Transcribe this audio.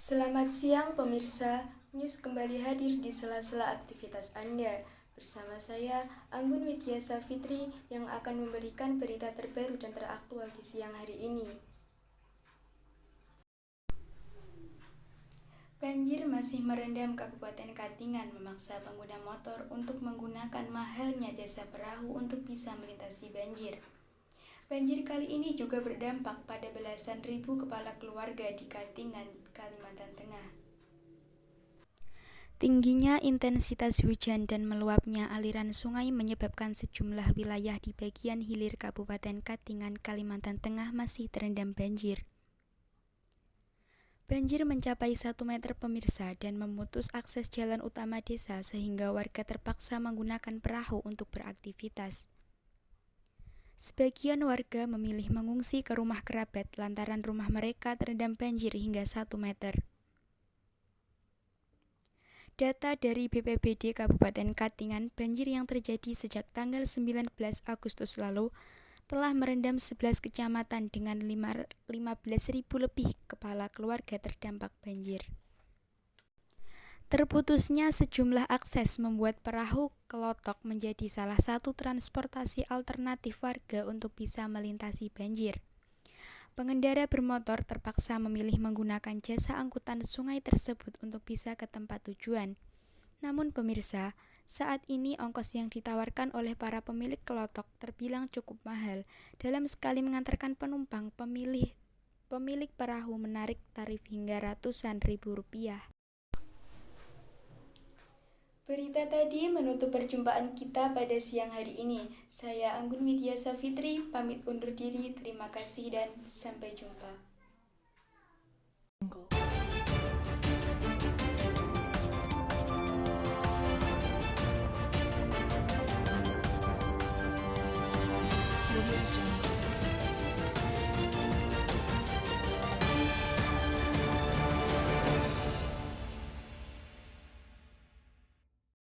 Selamat siang pemirsa, News kembali hadir di sela-sela aktivitas Anda. Bersama saya, Anggun Widya Safitri, yang akan memberikan berita terbaru dan teraktual di siang hari ini. Banjir masih merendam Kabupaten Katingan, memaksa pengguna motor untuk menggunakan mahalnya jasa perahu untuk bisa melintasi banjir. Banjir kali ini juga berdampak pada belasan ribu kepala keluarga di Katingan, Kalimantan Tengah. Tingginya intensitas hujan dan meluapnya aliran sungai menyebabkan sejumlah wilayah di bagian hilir Kabupaten Katingan, Kalimantan Tengah masih terendam banjir. Banjir mencapai 1 meter pemirsa dan memutus akses jalan utama desa sehingga warga terpaksa menggunakan perahu untuk beraktivitas. Sebagian warga memilih mengungsi ke rumah kerabat lantaran rumah mereka terendam banjir hingga 1 meter. Data dari BPBD Kabupaten Katingan, banjir yang terjadi sejak tanggal 19 Agustus lalu telah merendam 11 kecamatan dengan 15.000 lebih kepala keluarga terdampak banjir. Terputusnya sejumlah akses membuat perahu kelotok menjadi salah satu transportasi alternatif warga untuk bisa melintasi banjir. Pengendara bermotor terpaksa memilih menggunakan jasa angkutan sungai tersebut untuk bisa ke tempat tujuan. Namun pemirsa, saat ini ongkos yang ditawarkan oleh para pemilik kelotok terbilang cukup mahal. Dalam sekali mengantarkan penumpang, pemilik perahu menarik tarif hingga ratusan ribu rupiah. Berita tadi menutup perjumpaan kita pada siang hari ini. Saya Anggun Widya Safitri, pamit undur diri. Terima kasih dan sampai jumpa.